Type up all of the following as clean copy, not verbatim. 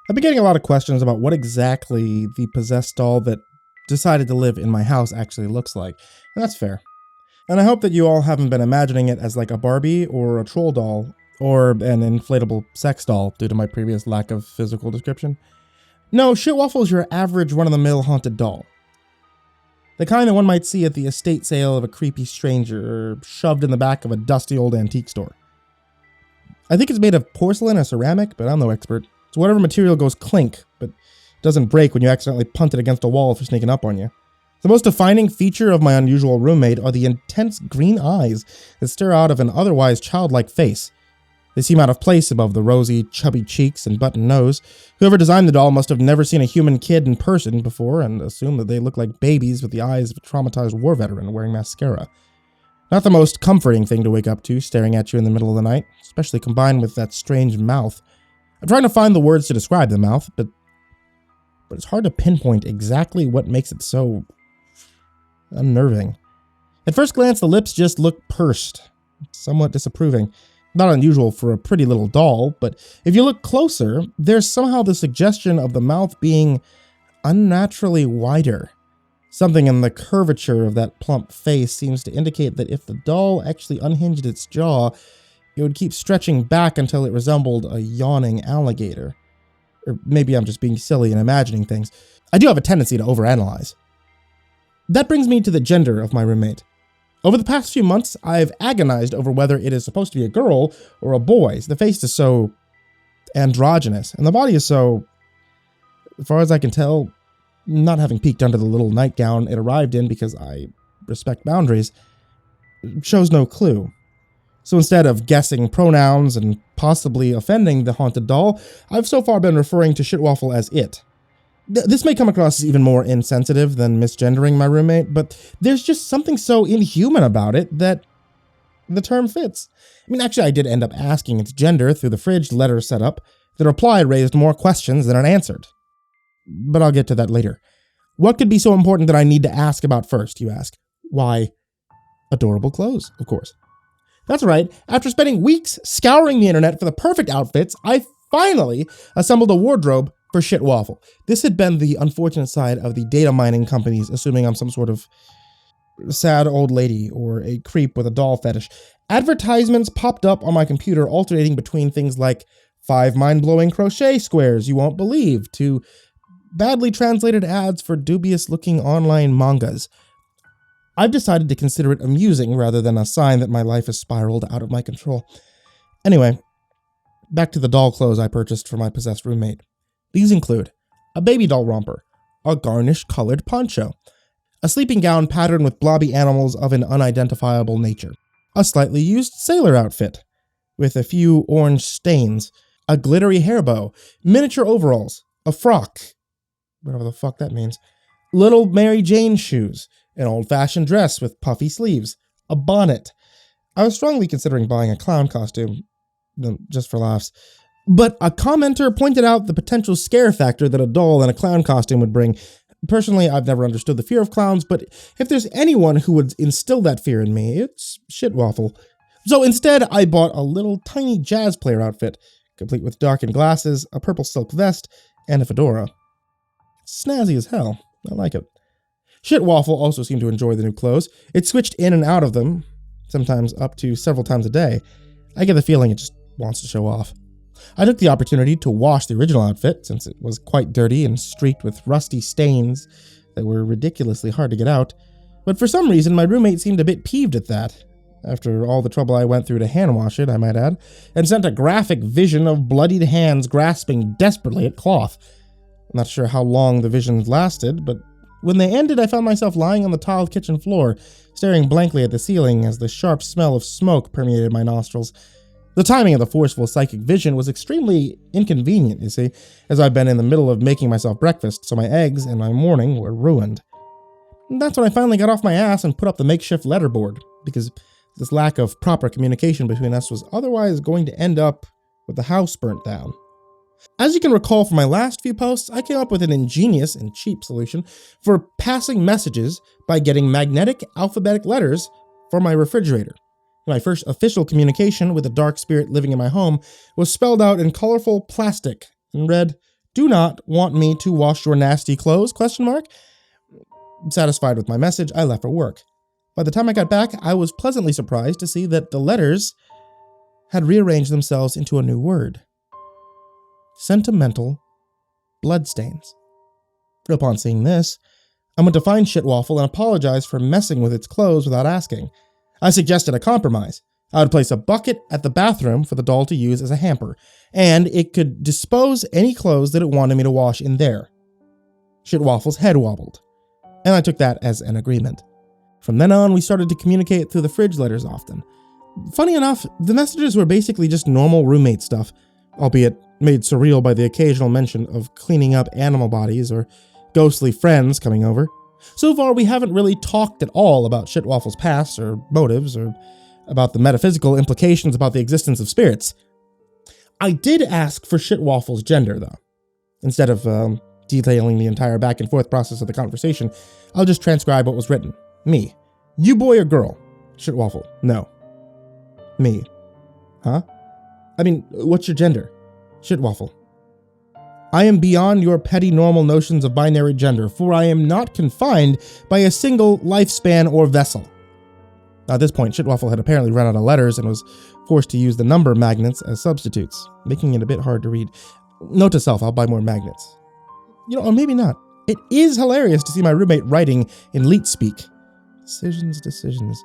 I've been getting a lot of questions about what exactly the possessed doll that decided to live in my house actually looks like, and that's fair. And I hope that you all haven't been imagining it as like a Barbie or a troll doll or an inflatable sex doll due to my previous lack of physical description. No, Shitwaffle is your average run-of-the-mill haunted doll. The kind that one might see at the estate sale of a creepy stranger or shoved in the back of a dusty old antique store. I think it's made of porcelain or ceramic, but I'm no expert. It's whatever material goes clink, but doesn't break when you accidentally punt it against a wall for sneaking up on you. The most defining feature of my unusual roommate are the intense green eyes that stare out of an otherwise childlike face. They seem out of place above the rosy, chubby cheeks and button nose. Whoever designed the doll must have never seen a human kid in person before and assumed that they look like babies with the eyes of a traumatized war veteran wearing mascara. Not the most comforting thing to wake up to, staring at you in the middle of the night, especially combined with that strange mouth. I'm trying to find the words to describe the mouth, but it's hard to pinpoint exactly what makes it so unnerving. At first glance, the lips just look pursed, somewhat disapproving. Not unusual for a pretty little doll, but if you look closer, there's somehow the suggestion of the mouth being unnaturally wider. Something in the curvature of that plump face seems to indicate that if the doll actually unhinged its jaw, it would keep stretching back until it resembled a yawning alligator. Or maybe I'm just being silly and imagining things. I do have a tendency to overanalyze. That brings me to the gender of my roommate. Over the past few months, I've agonized over whether it is supposed to be a girl or a boy. The face is so androgynous, and the body is so, as far as I can tell, not having peeked under the little nightgown it arrived in because I respect boundaries, shows no clue. So instead of guessing pronouns and possibly offending the haunted doll, I've so far been referring to Shitwaffle as it. This may come across as even more insensitive than misgendering my roommate, but there's just something so inhuman about it that the term fits. I mean, actually, I did end up asking its gender through the fridge letter setup. The reply raised more questions than it answered. But I'll get to that later. What could be so important that I need to ask about first, you ask? Why, adorable clothes, of course. That's right, after spending weeks scouring the internet for the perfect outfits, I finally assembled a wardrobe for Shitwaffle. This had been the unfortunate side of the data mining companies assuming I'm some sort of sad old lady or a creep with a doll fetish. Advertisements popped up on my computer alternating between things like 5 mind-blowing crochet squares you won't believe to badly translated ads for dubious-looking online mangas. I've decided to consider it amusing rather than a sign that my life has spiraled out of my control. Anyway, back to the doll clothes I purchased for my possessed roommate. These include a baby doll romper, a garnish-colored poncho, a sleeping gown patterned with blobby animals of an unidentifiable nature, a slightly used sailor outfit with a few orange stains, a glittery hair bow, miniature overalls, a frock, whatever the fuck that means, little Mary Jane shoes, an old-fashioned dress with puffy sleeves, a bonnet. I was strongly considering buying a clown costume, just for laughs. But a commenter pointed out the potential scare factor that a doll in a clown costume would bring. Personally, I've never understood the fear of clowns, but if there's anyone who would instill that fear in me, it's Shitwaffle. So instead, I bought a little tiny jazz player outfit, complete with darkened glasses, a purple silk vest, and a fedora. Snazzy as hell. I like it. Shitwaffle also seemed to enjoy the new clothes. It switched in and out of them, sometimes up to several times a day. I get the feeling it just wants to show off. I took the opportunity to wash the original outfit, since it was quite dirty and streaked with rusty stains that were ridiculously hard to get out. But for some reason, my roommate seemed a bit peeved at that, after all the trouble I went through to hand wash it, I might add, and sent a graphic vision of bloodied hands grasping desperately at cloth. I'm not sure how long the visions lasted, but when they ended, I found myself lying on the tiled kitchen floor, staring blankly at the ceiling as the sharp smell of smoke permeated my nostrils. The timing of the forceful psychic vision was extremely inconvenient, you see, as I'd been in the middle of making myself breakfast, so my eggs and my morning were ruined. And that's when I finally got off my ass and put up the makeshift letterboard, because this lack of proper communication between us was otherwise going to end up with the house burnt down. As you can recall from my last few posts, I came up with an ingenious and cheap solution for passing messages by getting magnetic alphabetic letters for my refrigerator. My first official communication with the dark spirit living in my home was spelled out in colorful plastic and read, do not want me to wash your nasty clothes, ? Satisfied with my message, I left for work. By the time I got back, I was pleasantly surprised to see that the letters had rearranged themselves into a new word. Sentimental bloodstains. Upon seeing this, I went to find Shitwaffle and apologized for messing with its clothes without asking. I suggested a compromise. I would place a bucket at the bathroom for the doll to use as a hamper, and it could dispose any clothes that it wanted me to wash in there. Shitwaffle's head wobbled, and I took that as an agreement. From then on, we started to communicate through the fridge letters often. Funny enough, the messages were basically just normal roommate stuff, albeit made surreal by the occasional mention of cleaning up animal bodies or ghostly friends coming over. So far, we haven't really talked at all about Shitwaffle's past or motives or about the metaphysical implications about the existence of spirits. I did ask for Shitwaffle's gender, though. Instead of detailing the entire back and forth process of the conversation, I'll just transcribe what was written. Me. You boy or girl? Shitwaffle. No. Me. Huh? I mean, what's your gender? Shitwaffle. I am beyond your petty normal notions of binary gender, for I am not confined by a single lifespan or vessel. At this point, Shitwaffle had apparently run out of letters and was forced to use the number magnets as substitutes, making it a bit hard to read. Note to self, I'll buy more magnets. Or maybe not. It is hilarious to see my roommate writing in leet speak. Decisions.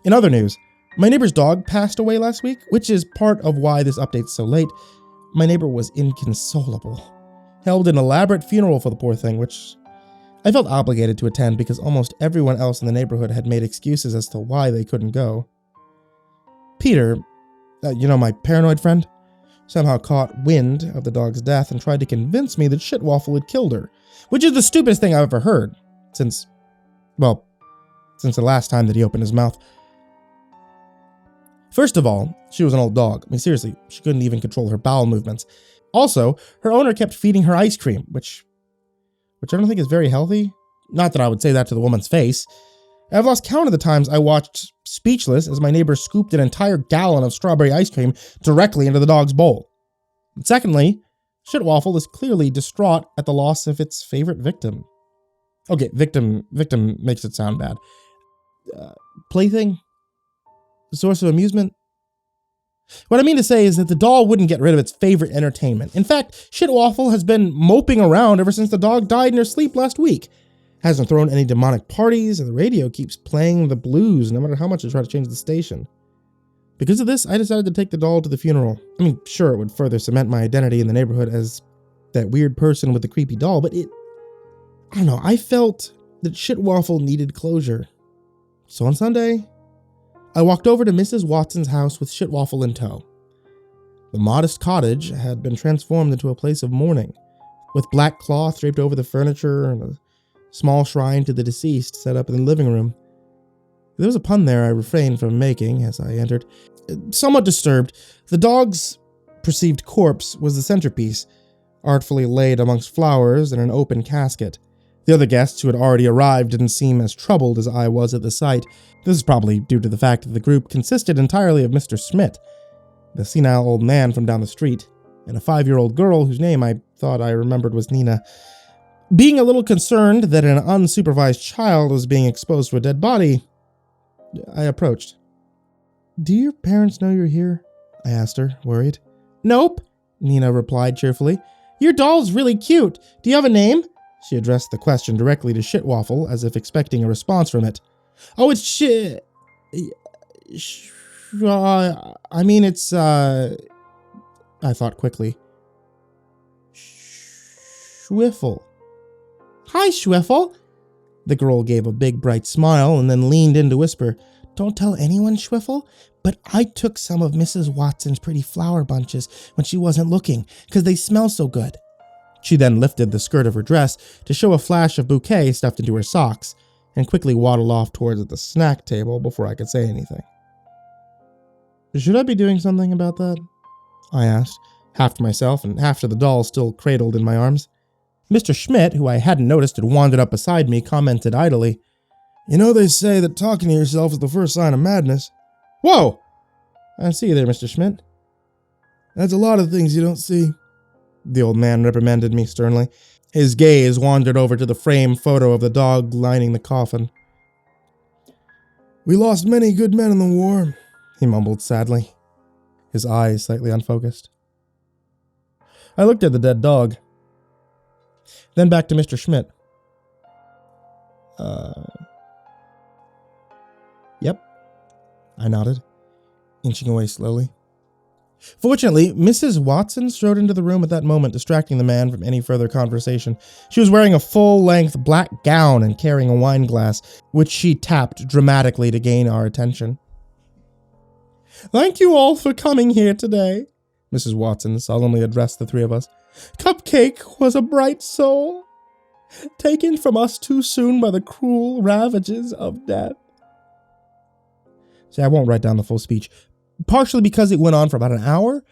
In other news, my neighbor's dog passed away last week, which is part of why this update's so late. My neighbor was inconsolable. Held an elaborate funeral for the poor thing, which I felt obligated to attend because almost everyone else in the neighborhood had made excuses as to why they couldn't go. Peter, my paranoid friend, somehow caught wind of the dog's death and tried to convince me that Shitwaffle had killed her, which is the stupidest thing I've ever heard since the last time that he opened his mouth. First of all, she was an old dog. I mean, seriously, she couldn't even control her bowel movements. Also, her owner kept feeding her ice cream, which I don't think is very healthy. Not that I would say that to the woman's face. I've lost count of the times I watched speechless as my neighbor scooped an entire gallon of strawberry ice cream directly into the dog's bowl. And secondly, Shitwaffle is clearly distraught at the loss of its favorite victim. Okay, victim makes it sound bad. Plaything? Source of amusement? What I mean to say is that the doll wouldn't get rid of its favorite entertainment. In fact, Shitwaffle has been moping around ever since the dog died in her sleep last week. Hasn't thrown any demonic parties, and the radio keeps playing the blues no matter how much I try to change the station. Because of this, I decided to take the doll to the funeral. I mean, sure, it would further cement my identity in the neighborhood as that weird person with the creepy doll, but I felt that Shitwaffle needed closure. So on Sunday, I walked over to Mrs. Watson's house with Shitwaffle in tow. The modest cottage had been transformed into a place of mourning, with black cloth draped over the furniture and a small shrine to the deceased set up in the living room. There was a pun there I refrained from making as I entered. Somewhat disturbed, the dog's perceived corpse was the centerpiece, artfully laid amongst flowers in an open casket. The other guests who had already arrived didn't seem as troubled as I was at the sight. This is probably due to the fact that the group consisted entirely of Mr. Schmidt, the senile old man from down the street, and a 5-year-old girl whose name I thought I remembered was Nina. Being a little concerned that an unsupervised child was being exposed to a dead body, I approached. "Do your parents know you're here?" I asked her, worried. "Nope," Nina replied cheerfully. "Your doll's really cute. Do you have a name?" She addressed the question directly to Shitwaffle, as if expecting a response from it. "Oh, it's I thought quickly. Schwiffle." "Hi, Schwiffle." The girl gave a big, bright smile and then leaned in to whisper, "Don't tell anyone, Schwiffle, but I took some of Mrs. Watson's pretty flower bunches when she wasn't looking, 'cause they smell so good." She then lifted the skirt of her dress to show a flash of bouquet stuffed into her socks, and quickly waddled off towards the snack table before I could say anything. "Should I be doing something about that?" I asked, half to myself and half to the doll still cradled in my arms. Mr. Schmidt, who I hadn't noticed had wandered up beside me, commented idly, They say that talking to yourself is the first sign of madness." "Whoa! I see you there, Mr. Schmidt." "That's a lot of things you don't see." the old man reprimanded me sternly. His gaze wandered over to the framed photo of the dog lining the coffin. "We lost many good men in the war," he mumbled sadly, his eyes slightly unfocused. I looked at the dead dog. Then back to Mr. Schmidt. Yep. I nodded, inching away slowly. Fortunately, Mrs. Watson strode into the room at that moment, distracting the man from any further conversation. She was wearing a full-length black gown and carrying a wine glass, which she tapped dramatically to gain our attention. "Thank you all for coming here today," Mrs. Watson solemnly addressed the three of us. "Cupcake was a bright soul, taken from us too soon by the cruel ravages of death." See, I won't write down the full speech, partially because it went on for about an hour,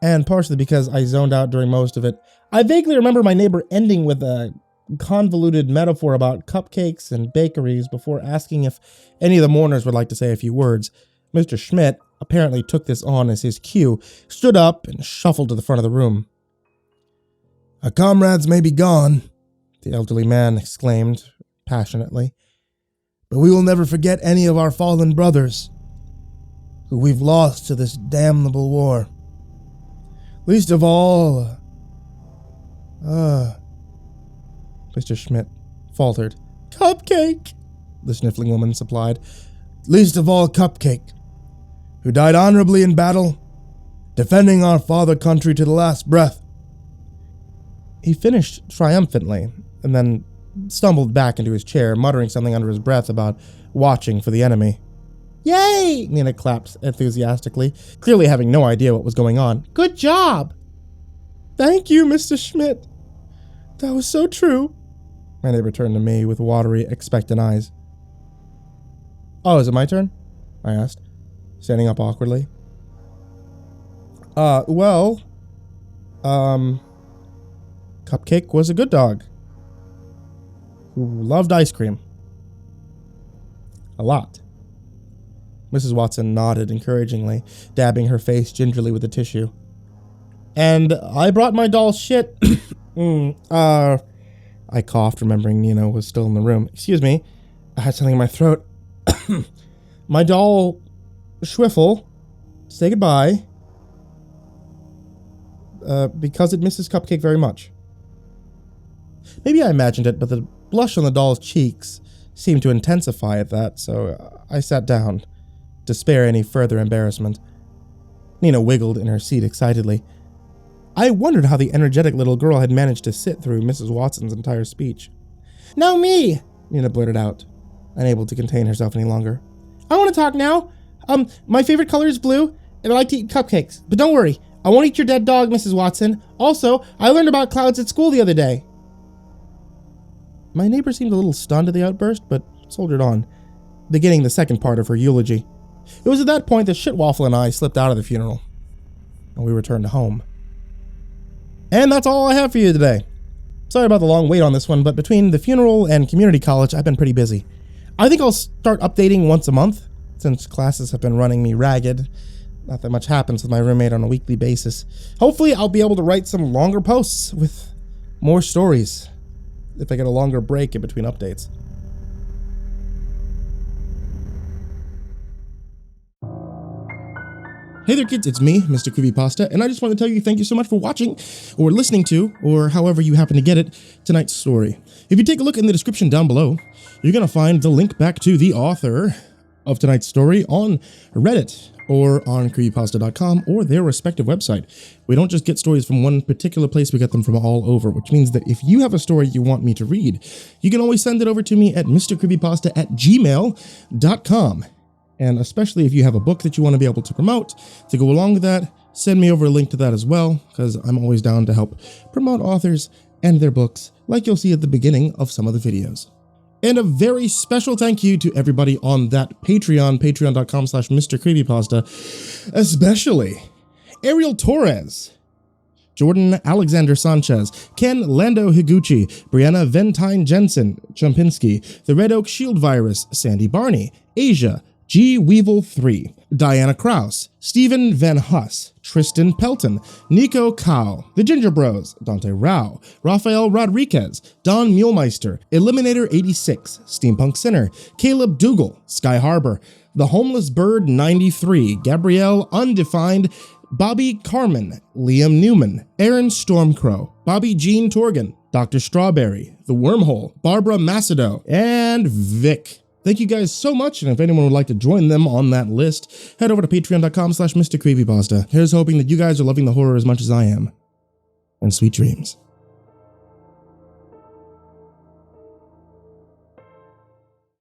and partially because I zoned out during most of it. I vaguely remember my neighbor ending with a convoluted metaphor about cupcakes and bakeries before asking if any of the mourners would like to say a few words. Mr. Schmidt apparently took this on as his cue, stood up, and shuffled to the front of the room. "Our comrades may be gone," the elderly man exclaimed passionately, "but we will never forget any of our fallen brothers who we've lost to this damnable war. Least of all, Mr. Schmidt faltered. "Cupcake," the sniffling woman supplied. "Least of all Cupcake, who died honorably in battle, defending our father country to the last breath." He finished triumphantly, and then stumbled back into his chair, muttering something under his breath about watching for the enemy. "Yay!" Nina clapped enthusiastically, clearly having no idea what was going on. "Good job!" "Thank you, Mr. Schmidt. That was so true." My neighbor turned to me with watery, expectant eyes. "Oh, is it my turn?" I asked, standing up awkwardly. Cupcake was a good dog who loved ice cream. A lot." Mrs. Watson nodded encouragingly, dabbing her face gingerly with the tissue. "And I brought my doll shit." I coughed, remembering Nina was still in the room. "Excuse me, I had something in my throat." "My doll, Schwiffle, say goodbye. Because it misses Cupcake very much." Maybe I imagined it, but the blush on the doll's cheeks seemed to intensify at that, so I sat down to spare any further embarrassment. Nina wiggled in her seat excitedly. I wondered how the energetic little girl had managed to sit through Mrs. Watson's entire speech. "Now me," Nina blurted out, unable to contain herself any longer. "I want to talk now. My favorite color is blue, and I like to eat cupcakes. But don't worry, I won't eat your dead dog, Mrs. Watson. Also, I learned about clouds at school the other day." My neighbor seemed a little stunned at the outburst, but soldiered on, beginning the second part of her eulogy. It was at that point that Shitwaffle and I slipped out of the funeral, and we returned home. And that's all I have for you today. Sorry about the long wait on this one, but between the funeral and community college, I've been pretty busy. I think I'll start updating once a month, since classes have been running me ragged. Not that much happens with my roommate on a weekly basis. Hopefully, I'll be able to write some longer posts with more stories, if I get a longer break in between updates. Hey there kids, it's me, Mrcreepypasta, and I just want to tell you thank you so much for watching, or listening to, or however you happen to get it, tonight's story. If you take a look in the description down below, you're going to find the link back to the author of tonight's story on Reddit, or on creepypasta.com, or their respective website. We don't just get stories from one particular place, we get them from all over, which means that if you have a story you want me to read, you can always send it over to me at mrcreepypasta@gmail.com. And especially if you have a book that you want to be able to promote to go along with that, send me over a link to that as well, because I'm always down to help promote authors and their books, like you'll see at the beginning of some of the videos. And a very special thank you to everybody on that Patreon, patreon.com/MrCreepyPasta, especially Ariel Torres, Jordan Alexander Sanchez, Ken Lando Higuchi, Brianna Van Tine-Janzen, Chompski, TheRedOakShieldVirus, Sindee Barney, Asia, G. Weevil 3, Diana Kraus, Stephen VanHuss, Tristain Pelton, Nico kaeo, TheGingerBroz, Dante Rowe, Raphael Rodriguez, Don Meulmeester, Eliminator 86, SteampunkSinner, Kaleb Dougal, Sky Harbor, The Homeless Bird 93, Gabrielle Undefined, Bobby Carmen, Liam Newman, Aaron Stormcrow, Bobby Jean Torgan, Dr. Strawberry, The Wormhole, Barbara Macedo, and Vic. Thank you guys so much, and if anyone would like to join them on that list, head over to patreon.com/MrCreepyPasta. Here's hoping that you guys are loving the horror as much as I am. And sweet dreams.